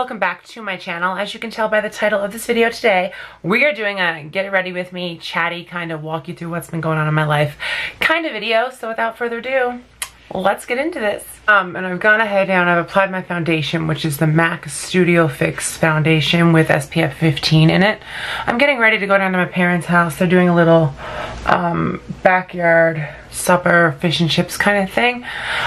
welcome back to my channel. As you can tell by the title of this video today, we are doing a get ready with me, chatty, kind of walk you through what's been going on in my life kind of video. So without further ado, let's get into this. And I've gone ahead and I've applied my foundation, which is the MAC Studio Fix foundation with SPF 15 in it. I'm getting ready to go down to my parents' house. They're doing a little backyard supper, fish and chips kind of thing.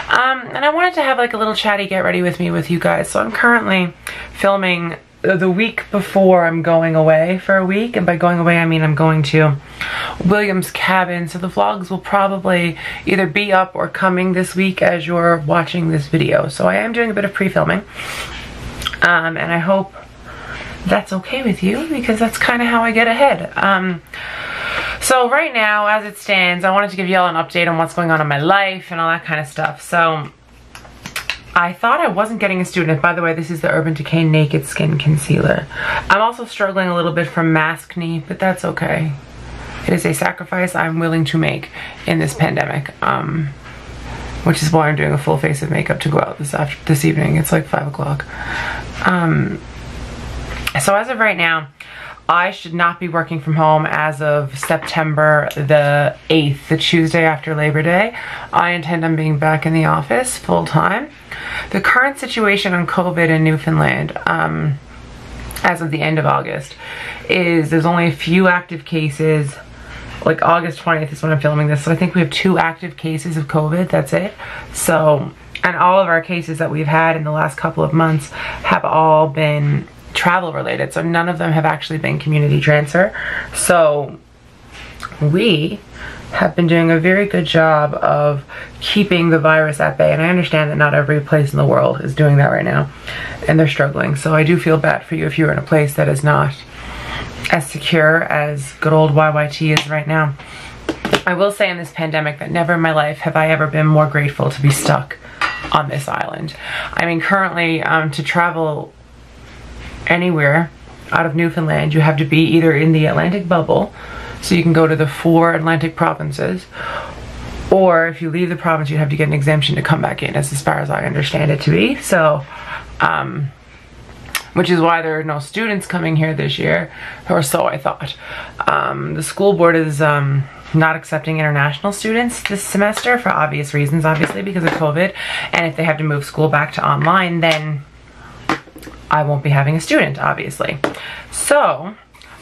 And I wanted to have like a little chatty get ready with me with you guys. So I'm currently filming the week before I'm going away for a week. And by going away, I mean I'm going to William's cabin. So the vlogs will probably either be up or coming this week as you're watching this video. So I am doing a bit of pre-filming. And I hope that's okay with you because that's kind of how I get ahead. So right now, as it stands, I wanted to give you all an update on what's going on in my life and all that kind of stuff. So I thought I wasn't getting a student. By the way, this is the Urban Decay Naked Skin Concealer. I'm also struggling a little bit from maskne, but that's okay. It is a sacrifice I'm willing to make in this pandemic, which is why I'm doing a full face of makeup to go out this evening. It's like 5 o'clock. So as of right now, I should not be working from home as of September the 8th, the Tuesday after Labor Day. I intend on being back in the office full time. The current situation on COVID in Newfoundland, as of the end of August, is there's only a few active cases. Like August 20th is when I'm filming this, so I think we have 2 active cases of COVID, that's it. So, and all of our cases that we've had in the last couple of months have all been travel related, so none of them have actually been community transfer. So we have been doing a very good job of keeping the virus at bay, and I understand that not every place in the world is doing that right now and they're struggling. So I do feel bad for you if you're in a place that is not as secure as good old YYT is right now. I will say in this pandemic that never in my life have I ever been more grateful to be stuck on this island. I mean, currently to travel anywhere out of Newfoundland, you have to be either in the Atlantic bubble, so you can go to the 4 Atlantic provinces, or if you leave the province, you have to get an exemption to come back in, as far as I understand it to be. So, which is why there are no students coming here this year, or so I thought. The school board is not accepting international students this semester for obvious reasons, obviously because of COVID, and if they have to move school back to online, then I won't be having a student, obviously. So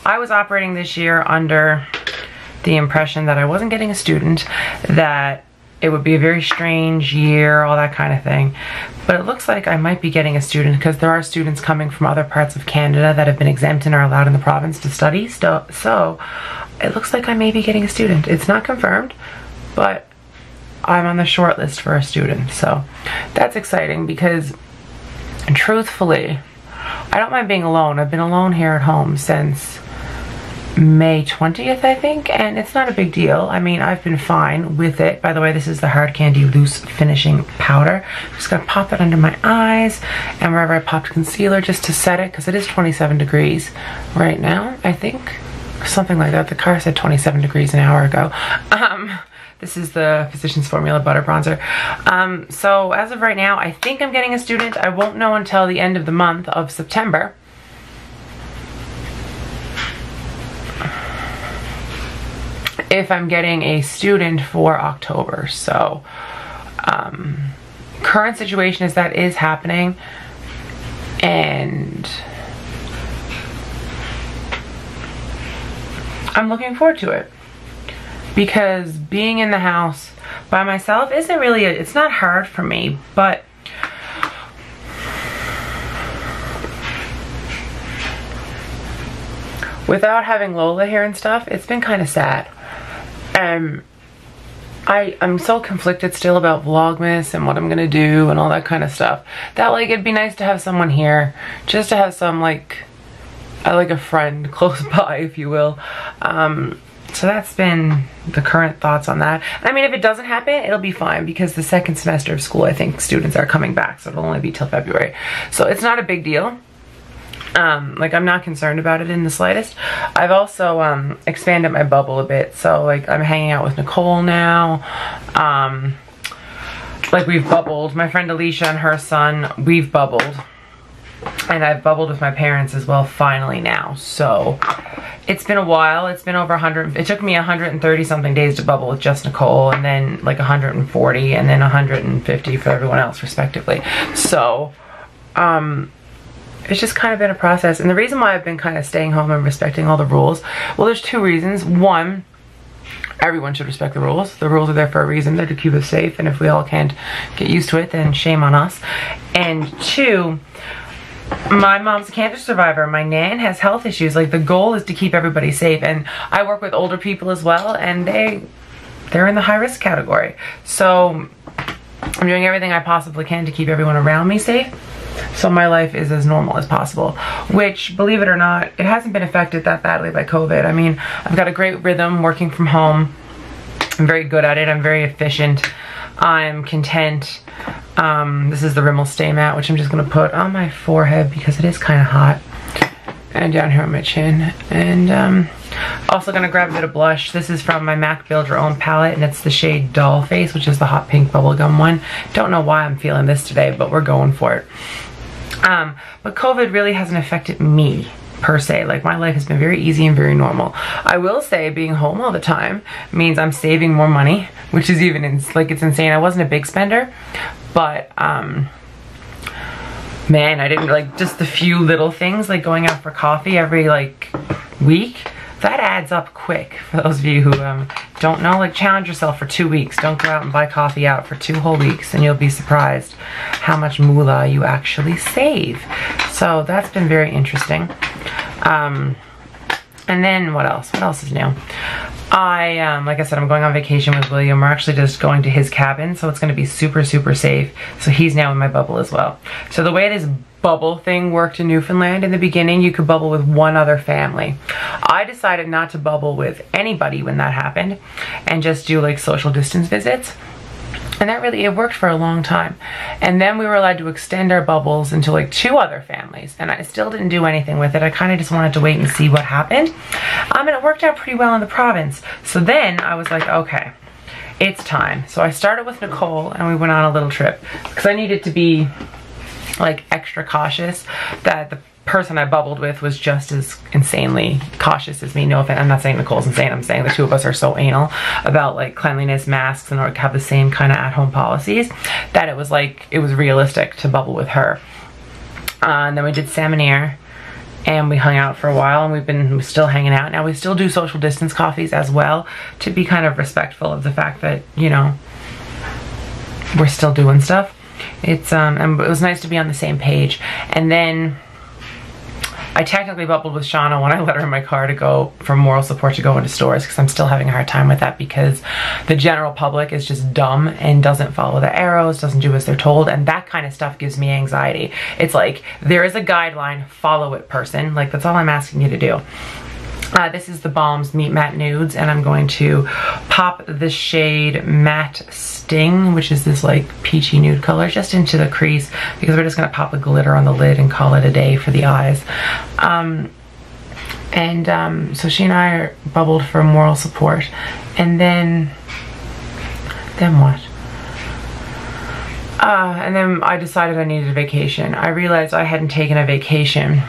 I was operating this year under the impression that I wasn't getting a student, that it would be a very strange year, all that kind of thing. But it looks like I might be getting a student because there are students coming from other parts of Canada that have been exempt and are allowed in the province to study. So it looks like I may be getting a student. It's not confirmed, but I'm on the short list for a student. So that's exciting because truthfully, I don't mind being alone. I've been alone here at home since May 20th, I think, and it's not a big deal. I mean, I've been fine with it. By the way, this is the Hard Candy Loose Finishing Powder. I'm just gonna pop that under my eyes and wherever I popped concealer just to set it, because it is 27 degrees right now, I think. Something like that. The car said 27 degrees an hour ago. This is the Physicians Formula Butter Bronzer. So as of right now, I think I'm getting a student. I won't know until the end of the month of September. If I'm getting a student for October. So current situation is that is happening, and I'm looking forward to it. Because being in the house by myself isn't really, it's not hard for me, but without having Lola here and stuff, it's been kind of sad. I'm so conflicted still about Vlogmas and what I'm gonna do and all that kind of stuff, that like it'd be nice to have someone here, just to have some like a friend close by, if you will. So that's been the current thoughts on that. I mean, if it doesn't happen, it'll be fine because the second semester of school, I think students are coming back, so it'll only be till February. So it's not a big deal. Like, I'm not concerned about it in the slightest. I've also expanded my bubble a bit. So like I'm hanging out with Nicole now. Like we've bubbled. My friend Alicia and her son, we've bubbled. And I've bubbled with my parents as well finally now. So it's been a while. It's been over 100. It took me 130 something days to bubble with just Nicole, and then like 140, and then 150 for everyone else respectively. So it's just kind of been a process. And the reason why I've been kind of staying home and respecting all the rules, well, there's two reasons. One, everyone should respect the rules. The rules are there for a reason. They're to keep us safe, and if we all can't get used to it, then shame on us. And two, my mom's a cancer survivor. My nan has health issues. Like, the goal is to keep everybody safe. And I work with older people as well, and they're in the high risk category. So I'm doing everything I possibly can to keep everyone around me safe, so my life is as normal as possible. Which, believe it or not, it hasn't been affected that badly by COVID. I mean, I've got a great rhythm working from home. I'm very good at it. I'm very efficient. I'm content. This is the Rimmel Stay Matte, which I'm just gonna put on my forehead because it is kind of hot, and down here on my chin. And also gonna grab a bit of blush. This is from my MAC Build Your Own palette, and it's the shade Doll Face, which is the hot pink bubblegum one. Don't know why I'm feeling this today, but we're going for it. But COVID really hasn't affected me per se. Like, my life has been very easy and very normal. I will say being home all the time means I'm saving more money, which is even it's insane. I wasn't a big spender, but man, I didn't like just the few little things like going out for coffee every like week. That adds up quick. For those of you who don't know, like, challenge yourself for 2 weeks. Don't go out and buy coffee out for 2 whole weeks, and you'll be surprised how much moolah you actually save. So that's been very interesting. And then what else? What else is new? Like I said, I'm going on vacation with William. We're actually just going to his cabin, so it's going to be super, super safe. So he's now in my bubble as well. So the way this bubble thing worked in Newfoundland, in the beginning, you could bubble with one other family. I decided not to bubble with anybody when that happened, and just do like social distance visits. And that really, it worked for a long time. And then we were allowed to extend our bubbles into like 2 other families, and I still didn't do anything with it. I kind of just wanted to wait and see what happened. And it worked out pretty well in the province. So then I was like, okay, it's time. So I started with Nicole, and we went on a little trip because I needed to be like extra cautious that the person I bubbled with was just as insanely cautious as me. No offense, I'm not saying Nicole's insane. I'm saying the two of us are so anal about like cleanliness, masks, and have the same kind of at-home policies that it was like, it was realistic to bubble with her. And then we did Salmoneer, and we hung out for a while, and we're still hanging out. Now we still do social distance coffees as well, to be kind of respectful of the fact that, you know, we're still doing stuff. It's and it was nice to be on the same page. And then I technically bubbled with Shauna when I let her in my car to go for moral support to go into stores, because I'm still having a hard time with that because the general public is just dumb and doesn't follow the arrows, doesn't do as they're told, and that kind of stuff gives me anxiety. It's like, there is a guideline, follow it, person. Like, that's all I'm asking you to do. This is the Balm's Meet Matte Nudes, and I'm going to pop the shade Matte Sting, which is this like peachy nude color, just into the crease, because we're just going to pop a glitter on the lid and call it a day for the eyes. So she and I are bubbled for moral support, and then what? And then I decided I needed a vacation. I realized I hadn't taken a vacation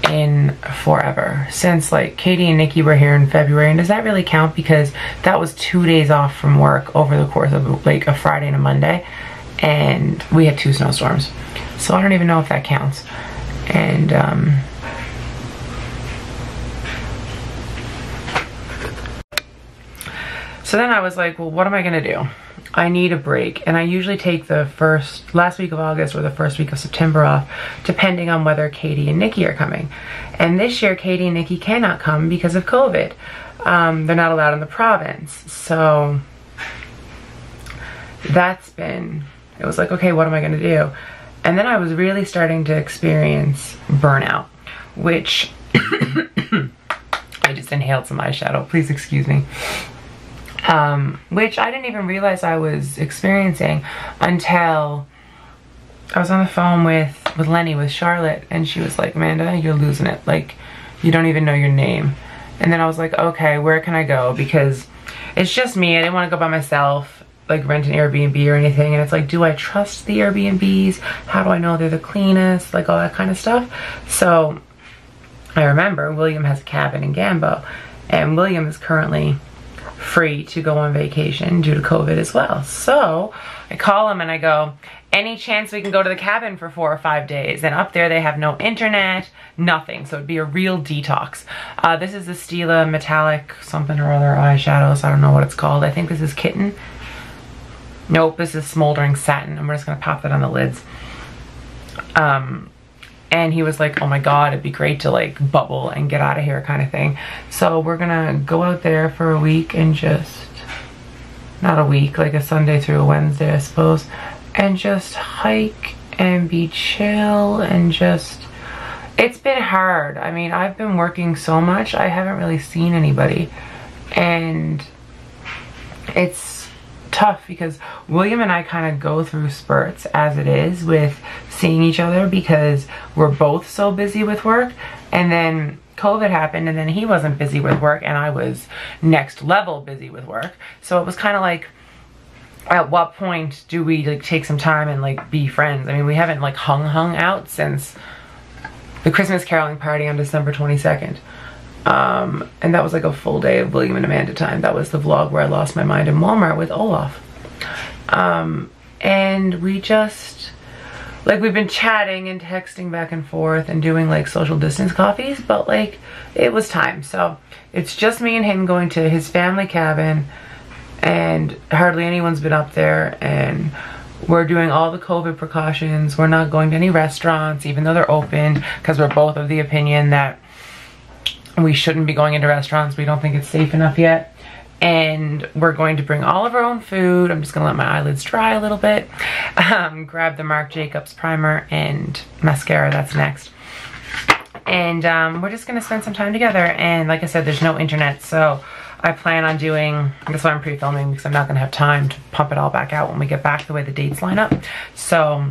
in forever, since like Katie and Nikki were here in February. And does that really count? Because that was 2 days off from work over the course of like a Friday and a Monday, and we had 2 snowstorms. So I don't even know if that counts. And so then I was like, well, what am I gonna do? I need a break, and I usually take the last week of August or the first week of September off, depending on whether Katie and Nikki are coming. And this year, Katie and Nikki cannot come because of COVID. They're not allowed in the province. So it was like, okay, what am I gonna do? And then I was really starting to experience burnout, which I just inhaled some eyeshadow, please excuse me. Which I didn't even realize I was experiencing until I was on the phone with Lenny, with Charlotte, and she was like, Amanda, you're losing it. Like, you don't even know your name. And then I was like, okay, where can I go? Because it's just me. I didn't want to go by myself. like rent an Airbnb or anything, and it's like, do I trust the Airbnbs? How do I know they're the cleanest? Like all that kind of stuff. So I remember William has a cabin in Gambo, and William is currently free to go on vacation due to COVID as well. So I call him and I go, any chance we can go to the cabin for 4 or 5 days? And up there they have no internet, nothing. So it'd be a real detox. This is the Stila metallic something or other eyeshadows. I don't know what it's called. I think this is Kitten. Nope, this is Smoldering Satin. And we're just gonna pop that on the lids. And he was like, oh my God, it'd be great to like bubble and get out of here kind of thing. So we're gonna go out there for a week and just, not a week, like a Sunday through a Wednesday, I suppose, and just hike and be chill and just, it's been hard. I mean, I've been working so much, I haven't really seen anybody. And it's tough because William and I kind of go through spurts as it is with seeing each other because we're both so busy with work, and then COVID happened and then he wasn't busy with work and I was next level busy with work. So it was kind of like, at what point do we like take some time and like be friends? I mean, we haven't like hung out since the Christmas caroling party on December 22nd. And that was like a full day of William and Amanda time. That was the vlog where I lost my mind in Walmart with Olaf. And we just, like, we've been chatting and texting back and forth and doing like social distance coffees, but like it was time. So it's just me and him going to his family cabin, and hardly anyone's been up there, and we're doing all the COVID precautions. We're not going to any restaurants, even though they're open, because we're both of the opinion that we shouldn't be going into restaurants. We don't think it's safe enough yet. And we're going to bring all of our own food. I'm just gonna let my eyelids dry a little bit. Grab the Marc Jacobs primer and mascara, that's next. And we're just gonna spend some time together. And like I said, there's no internet, so I plan on doing, that's why I'm pre-filming, because I'm not gonna have time to pump it all back out when we get back the way the dates line up. So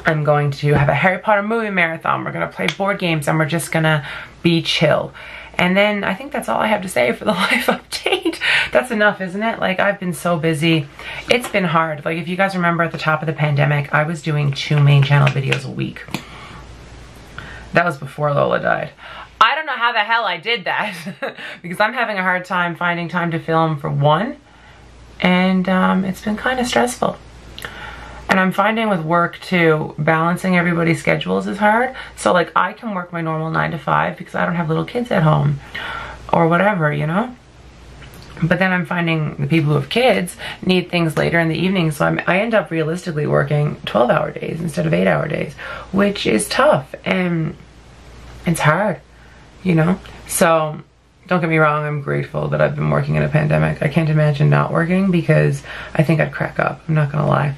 I'm going to have a Harry Potter movie marathon. We're gonna play board games and we're just gonna be chill. And then I think that's all I have to say for the life update. That's enough, isn't it? Like, I've been so busy. It's been hard. Like, if you guys remember at the top of the pandemic, I was doing 2 main channel videos a week. That was before Lola died. I don't know how the hell I did that because I'm having a hard time finding time to film for one. And it's been kind of stressful. And I'm finding with work too, balancing everybody's schedules is hard. So like I can work my normal 9 to 5 because I don't have little kids at home or whatever, you know? But then I'm finding the people who have kids need things later in the evening. So I end up realistically working 12-hour days instead of 8-hour days, which is tough and it's hard, you know? So don't get me wrong, I'm grateful that I've been working in a pandemic. I can't imagine not working because I think I'd crack up, I'm not gonna lie.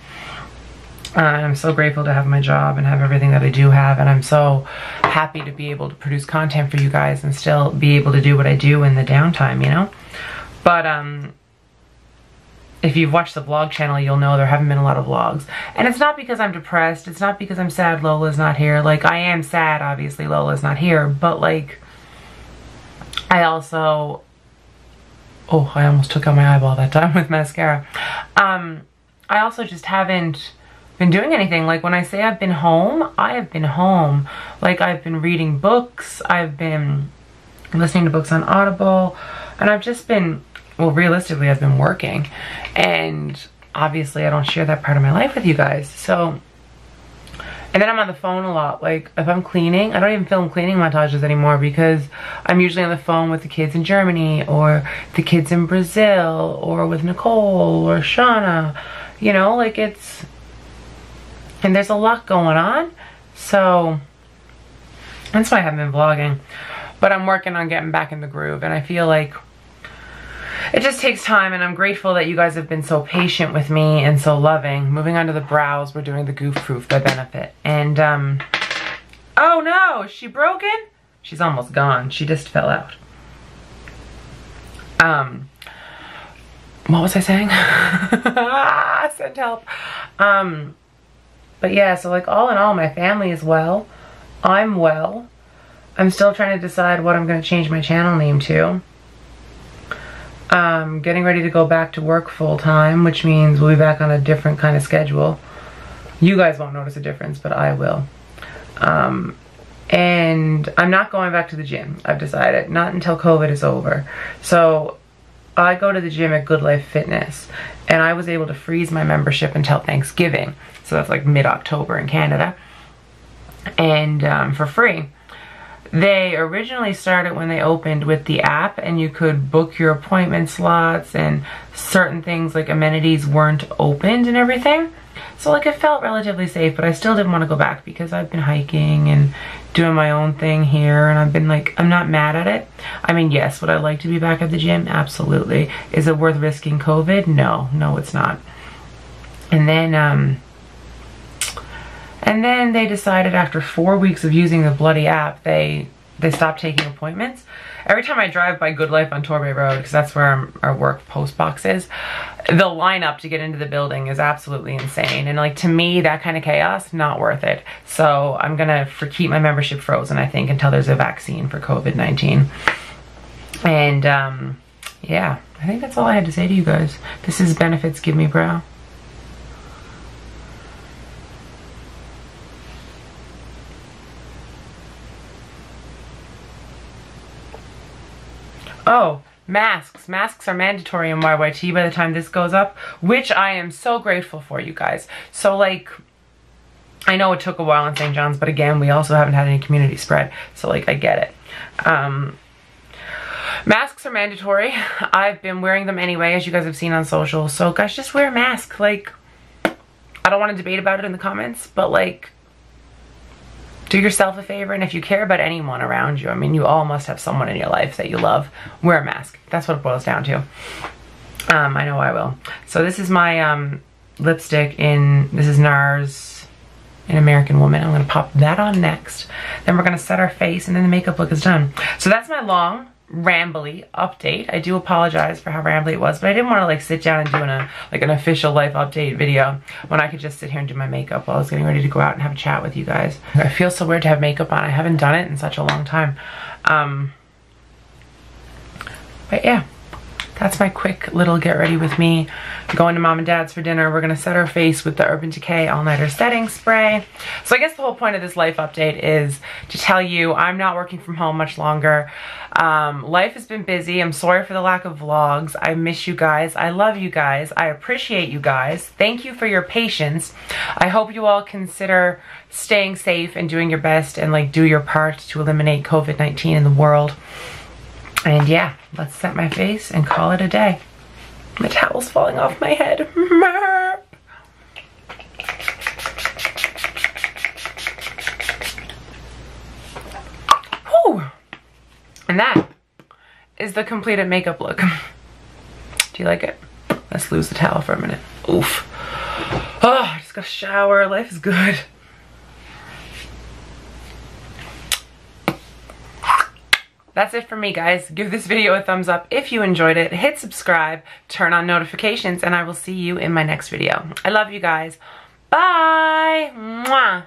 I'm so grateful to have my job and have everything that I do have, and I'm so happy to be able to produce content for you guys and still be able to do what I do in the downtime, you know? But if you've watched the vlog channel, you'll know there haven't been a lot of vlogs. And it's not because I'm depressed, it's not because I'm sad Lola's not here. Like, I am sad, obviously, Lola's not here, but like, I also, oh, I almost took out my eyeball that time with mascara. I also just haven't been doing anything. Like, when I say I've been home, I have been home. Like, I've been reading books, I've been listening to books on Audible, and I've just been, well, realistically, I've been working. And obviously I don't share that part of my life with you guys. So, and then I'm on the phone a lot. Like, if I'm cleaning, I don't even film cleaning montages anymore because I'm usually on the phone with the kids in Germany or the kids in Brazil or with Nicole or Shauna, you know, like it's, and there's a lot going on, so that's why I haven't been vlogging. But I'm working on getting back in the groove, and I feel like it just takes time, and I'm grateful that you guys have been so patient with me and so loving. Moving on to the brows, we're doing the Goof Proof by Benefit. And, oh no, is she broken? She's almost gone. She just fell out. What was I saying? Send help. But yeah, so like all in all, my family is well. I'm well. I'm still trying to decide what I'm going to change my channel name to. Getting ready to go back to work full time, which means we'll be back on a different kind of schedule. You guys won't notice a difference, but I will. And I'm not going back to the gym, I've decided. Not until COVID is over. So I go to the gym at Good Life Fitness, and I was able to freeze my membership until Thanksgiving. So that's like mid-October in Canada. And for free. They originally started when they opened with the app, and you could book your appointment slots, and certain things like amenities weren't opened and everything. So like it felt relatively safe, but I still didn't want to go back because I've been hiking and doing my own thing here, and I've been like, I'm not mad at it. I mean, yes, would I like to be back at the gym? Absolutely. Is it worth risking COVID? No, it's not. And then they decided after 4 weeks of using the bloody app, they stopped taking appointments. Every time I drive by Good Life on Torbay Road, because that's where our work post box is, the lineup to get into the building is absolutely insane. And like, to me, that kind of chaos, not worth it. So I'm gonna keep my membership frozen, I think, until there's a vaccine for COVID-19. And yeah, I think that's all I had to say to you guys. This is Benefits Give Me Brow. Oh, masks. Masks are mandatory in YYT by the time this goes up, which I am so grateful for, you guys. So like, I know it took a while in St. John's, but again, we also haven't had any community spread. So like, I get it. Masks are mandatory. I've been wearing them anyway, as you guys have seen on social. So guys, just wear a mask. Like, I don't want to debate about it in the comments, but like, do yourself a favor, and if you care about anyone around you, I mean, you all must have someone in your life that you love, wear a mask. That's what it boils down to. I know I will. So this is my lipstick this is NARS in American Woman. I'm gonna pop that on next. Then we're gonna set our face, and then the makeup look is done. So that's my long, rambly update. I do apologize for how rambly it was, but I didn't want to like sit down and do an official life update video when I could just sit here and do my makeup while I was getting ready to go out and have a chat with you guys. I feel so weird to have makeup on. I haven't done it in such a long time. But yeah, that's my quick little get ready with me. Going to Mom and Dad's for dinner. We're gonna set our face with the Urban Decay All-Nighter Setting Spray. So I guess the whole point of this life update is to tell you I'm not working from home much longer. Life has been busy. I'm sorry for the lack of vlogs. I miss you guys. I love you guys. I appreciate you guys. Thank you for your patience. I hope you all consider staying safe and doing your best and like do your part to eliminate COVID-19 in the world. And yeah, let's set my face and call it a day. My towel's falling off my head. Whew. And that is the completed makeup look. Do you like it? Let's lose the towel for a minute. Oof. Oh, I just got a shower. Life is good. That's it for me, guys. Give this video a thumbs up if you enjoyed it. Hit subscribe, turn on notifications, and I will see you in my next video. I love you guys. Bye! Mwah!